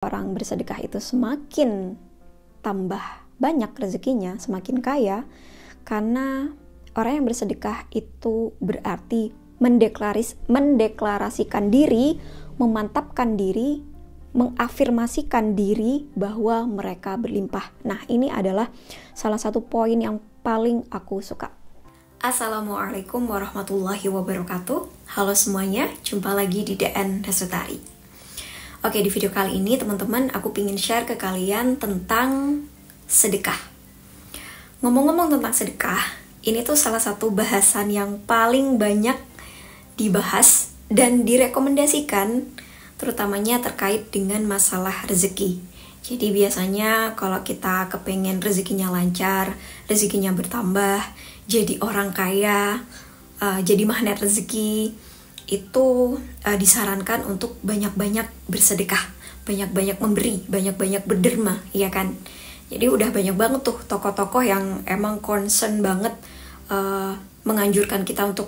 Orang bersedekah itu semakin tambah banyak rezekinya, semakin kaya, karena orang yang bersedekah itu berarti mendeklarasikan diri, memantapkan diri, mengafirmasikan diri bahwa mereka berlimpah. Nah, ini adalah salah satu poin yang paling aku suka. Assalamualaikum warahmatullahi wabarakatuh. Halo semuanya, jumpa lagi di DN Dasutari. Oke, di video kali ini teman-teman aku ingin share ke kalian tentang sedekah. Ngomong-ngomong tentang sedekah, ini tuh salah satu bahasan yang paling banyak dibahas dan direkomendasikan, terutamanya terkait dengan masalah rezeki. Jadi biasanya kalau kita kepengen rezekinya lancar, rezekinya bertambah, jadi orang kaya, jadi magnet rezeki, itu disarankan untuk banyak-banyak bersedekah, banyak-banyak memberi, banyak-banyak berderma, ya kan? Jadi udah banyak banget tuh tokoh-tokoh yang emang concern banget menganjurkan kita untuk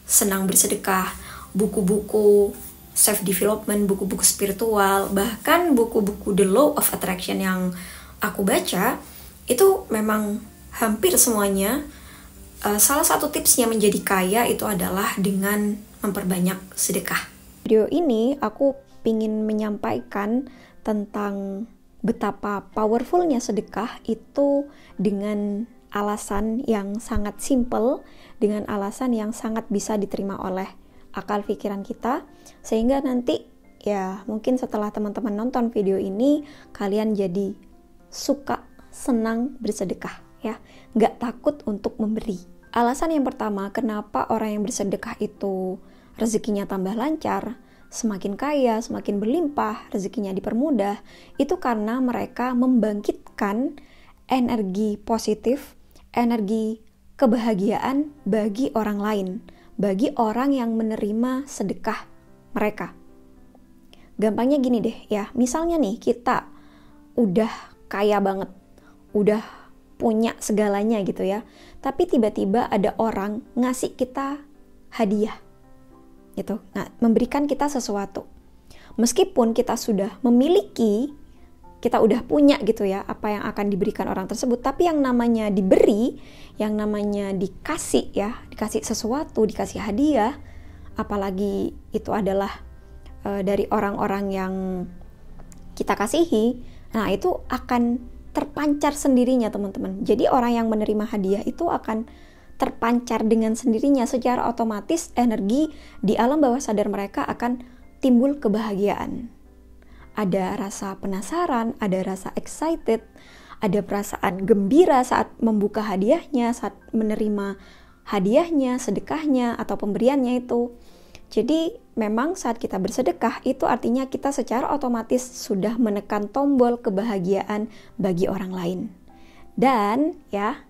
senang bersedekah, buku-buku self development, buku-buku spiritual, bahkan buku-buku The Law of Attraction yang aku baca, itu memang hampir semuanya salah satu tipsnya menjadi kaya itu adalah dengan memperbanyak sedekah. Video ini aku ingin menyampaikan tentang betapa powerfulnya sedekah itu dengan alasan yang sangat simple, dengan alasan yang sangat bisa diterima oleh akal pikiran kita, sehingga nanti ya mungkin setelah teman-teman nonton video ini kalian jadi suka, senang bersedekah ya, nggak takut untuk memberi. Alasan yang pertama, kenapa orang yang bersedekah itu rezekinya tambah lancar, semakin kaya, semakin berlimpah, rezekinya dipermudah, itu karena mereka membangkitkan energi positif, energi kebahagiaan bagi orang lain, bagi orang yang menerima sedekah mereka. Gampangnya gini deh ya, misalnya nih kita udah kaya banget, udah punya segalanya gitu ya, tapi tiba-tiba ada orang ngasih kita hadiah gitu, memberikan kita sesuatu. Meskipun kita sudah memiliki, kita udah punya gitu ya, apa yang akan diberikan orang tersebut, tapi yang namanya diberi, yang namanya dikasih ya, dikasih sesuatu, dikasih hadiah, apalagi itu adalah dari orang-orang yang kita kasihi, nah itu akan terpancar sendirinya teman-teman. Jadi orang yang menerima hadiah itu akan terpancar dengan sendirinya, secara otomatis energi di alam bawah sadar mereka akan timbul kebahagiaan. Ada rasa penasaran, ada rasa excited, ada perasaan gembira saat membuka hadiahnya, saat menerima hadiahnya, sedekahnya, atau pemberiannya itu. Jadi memang saat kita bersedekah itu artinya kita secara otomatis sudah menekan tombol kebahagiaan bagi orang lain. Dan ya,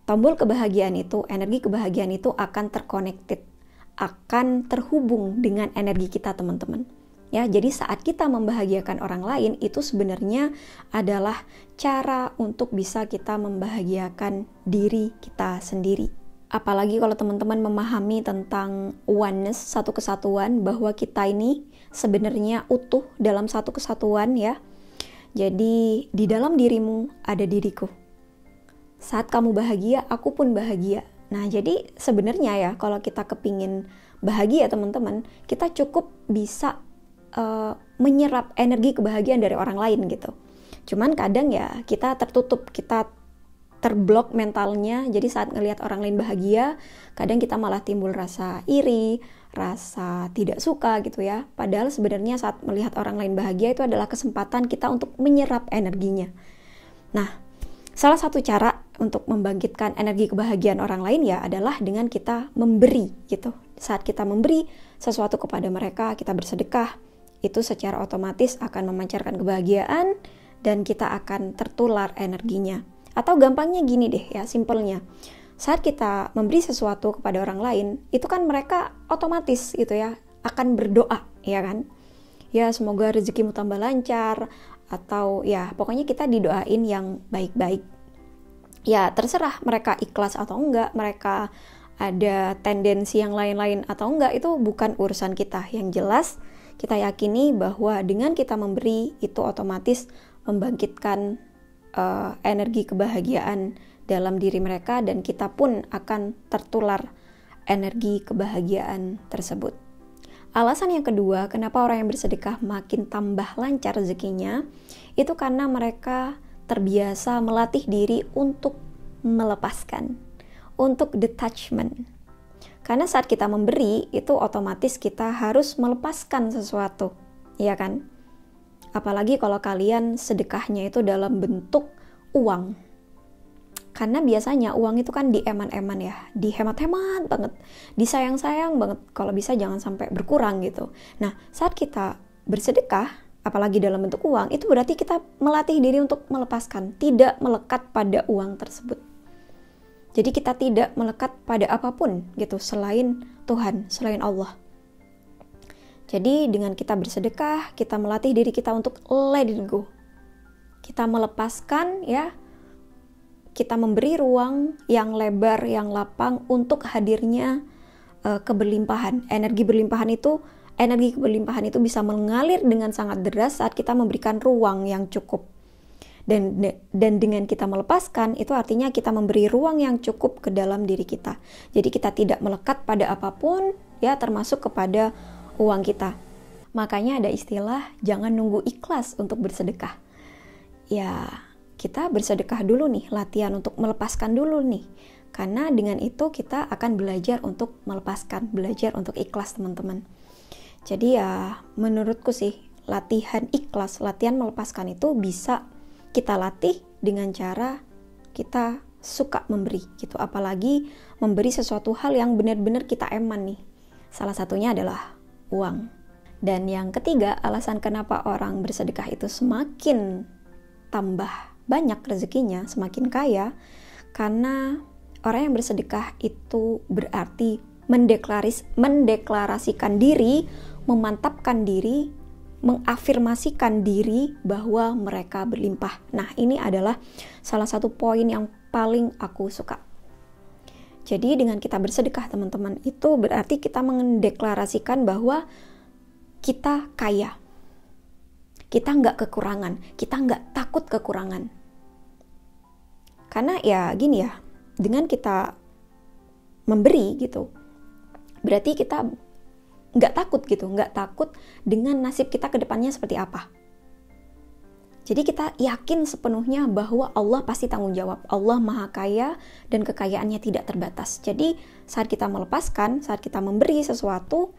tombol kebahagiaan itu, energi kebahagiaan itu akan terconnected, akan terhubung dengan energi kita teman-teman. Ya, jadi saat kita membahagiakan orang lain itu sebenarnya adalah cara untuk bisa kita membahagiakan diri kita sendiri. Apalagi kalau teman-teman memahami tentang oneness, satu kesatuan, bahwa kita ini sebenarnya utuh dalam satu kesatuan ya. Jadi di dalam dirimu ada diriku. Saat kamu bahagia, aku pun bahagia. Nah, jadi sebenarnya ya, kalau kita kepingin bahagia teman-teman, kita cukup bisa menyerap energi kebahagiaan dari orang lain gitu. Cuman kadang ya kita tertutup, kita terblok mentalnya, jadi saat ngelihat orang lain bahagia, kadang kita malah timbul rasa iri, rasa tidak suka gitu ya. Padahal sebenarnya saat melihat orang lain bahagia itu adalah kesempatan kita untuk menyerap energinya. Nah, salah satu cara untuk membangkitkan energi kebahagiaan orang lain ya adalah dengan kita memberi gitu. Saat kita memberi sesuatu kepada mereka, kita bersedekah, itu secara otomatis akan memancarkan kebahagiaan dan kita akan tertular energinya. Atau gampangnya gini deh ya, simpelnya. Saat kita memberi sesuatu kepada orang lain, itu kan mereka otomatis gitu ya, akan berdoa, ya kan? Ya semoga rezekimu tambah lancar, atau ya pokoknya kita didoain yang baik-baik. Ya terserah mereka ikhlas atau enggak, mereka ada tendensi yang lain-lain atau enggak, itu bukan urusan kita. Yang jelas Kita yakini bahwa dengan kita memberi itu otomatis membangkitkan energi kebahagiaan dalam diri mereka, dan kita pun akan tertular energi kebahagiaan tersebut. Alasan yang kedua, kenapa orang yang bersedekah makin tambah lancar rezekinya, itu karena mereka terbiasa melatih diri untuk melepaskan, untuk detachment. Karena saat kita memberi, itu otomatis kita harus melepaskan sesuatu, ya kan? Apalagi kalau kalian sedekahnya itu dalam bentuk uang. Karena biasanya uang itu kan dieman-eman ya, dihemat-hemat banget, disayang-sayang banget, kalau bisa jangan sampai berkurang gitu. Nah, saat kita bersedekah, apalagi dalam bentuk uang, itu berarti kita melatih diri untuk melepaskan, tidak melekat pada uang tersebut. Jadi kita tidak melekat pada apapun gitu, selain Tuhan, selain Allah. Jadi dengan kita bersedekah, kita melatih diri kita untuk let it go. Kita melepaskan ya, kita memberi ruang yang lebar, yang lapang untuk hadirnya keberlimpahan. Energi keberlimpahan itu bisa mengalir dengan sangat deras saat kita memberikan ruang yang cukup. Dan dengan kita melepaskan, itu artinya kita memberi ruang yang cukup ke dalam diri kita. Jadi kita tidak melekat pada apapun, ya, termasuk kepada uang kita. Makanya ada istilah, jangan nunggu ikhlas untuk bersedekah. Ya, kita bersedekah dulu nih, latihan untuk melepaskan dulu nih. Karena dengan itu kita akan belajar untuk melepaskan, belajar untuk ikhlas, teman-teman. Jadi ya, menurutku sih, latihan ikhlas, latihan melepaskan itu bisa kita latih dengan cara kita suka memberi gitu. Apalagi memberi sesuatu hal yang benar-benar kita eman nih. Salah satunya adalah uang. Dan yang ketiga, alasan kenapa orang bersedekah itu semakin tambah banyak rezekinya, semakin kaya, karena orang yang bersedekah itu berarti mendeklarasikan diri, memantapkan diri, mengafirmasikan diri bahwa mereka berlimpah. Nah, ini adalah salah satu poin yang paling aku suka. Jadi dengan kita bersedekah, teman-teman, itu berarti kita mendeklarasikan bahwa kita kaya. Kita nggak kekurangan, kita nggak takut kekurangan. Karena ya gini ya, dengan kita memberi gitu, berarti kita nggak takut gitu, nggak takut dengan nasib kita ke depannya seperti apa. Jadi kita yakin sepenuhnya bahwa Allah pasti tanggung jawab. Allah Maha Kaya dan kekayaannya tidak terbatas. Jadi saat kita melepaskan, saat kita memberi sesuatu,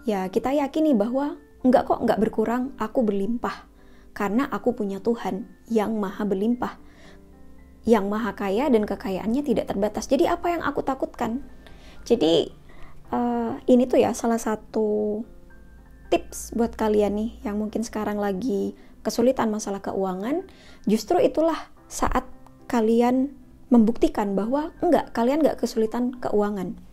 ya kita yakini bahwa nggak berkurang, aku berlimpah. Karena aku punya Tuhan yang maha berlimpah, yang maha kaya dan kekayaannya tidak terbatas. Jadi apa yang aku takutkan? Jadi ini tuh ya salah satu tips buat kalian nih yang mungkin sekarang lagi kesulitan masalah keuangan. Justru itulah saat kalian membuktikan bahwa kalian nggak kesulitan keuangan.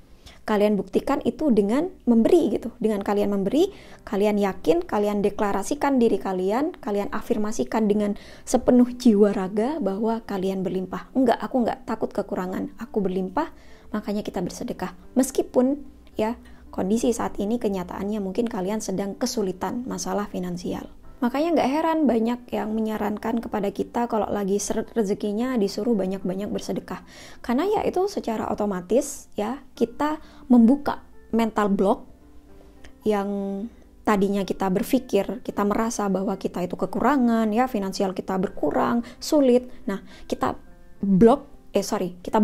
Kalian buktikan itu dengan memberi gitu. Dengan kalian memberi, kalian yakin, kalian deklarasikan diri kalian, kalian afirmasikan dengan sepenuh jiwa raga bahwa kalian berlimpah. Aku nggak takut kekurangan, aku berlimpah, makanya kita bersedekah. Meskipun ya kondisi saat ini kenyataannya mungkin kalian sedang kesulitan masalah finansial. Makanya nggak heran banyak yang menyarankan kepada kita kalau lagi seret rezekinya disuruh banyak-banyak bersedekah. Karena ya itu secara otomatis ya kita membuka mental block yang tadinya kita berpikir, kita merasa bahwa kita itu kekurangan ya, finansial kita berkurang, sulit. Nah, kita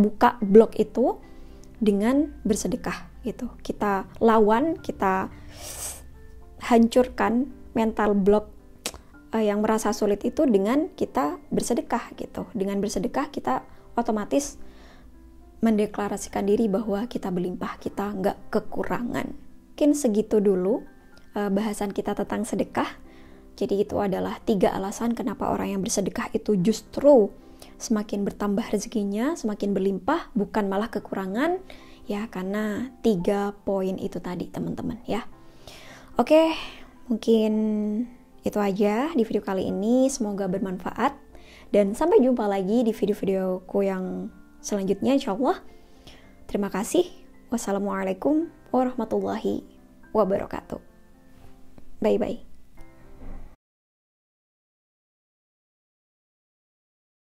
buka blok itu dengan bersedekah gitu. Kita lawan, kita hancurkan mental block yang merasa sulit itu dengan kita bersedekah gitu. Dengan bersedekah kita otomatis mendeklarasikan diri bahwa kita berlimpah, kita nggak kekurangan. Mungkin segitu dulu bahasan kita tentang sedekah. Jadi itu adalah 3 alasan kenapa orang yang bersedekah itu justru semakin bertambah rezekinya, semakin berlimpah, bukan malah kekurangan. Ya, karena 3 poin itu tadi, teman-teman ya. Oke, mungkin itu aja di video kali ini, semoga bermanfaat dan sampai jumpa lagi di video-videoku yang selanjutnya insyaallah. Terima kasih. Wassalamualaikum warahmatullahi wabarakatuh. Bye-bye.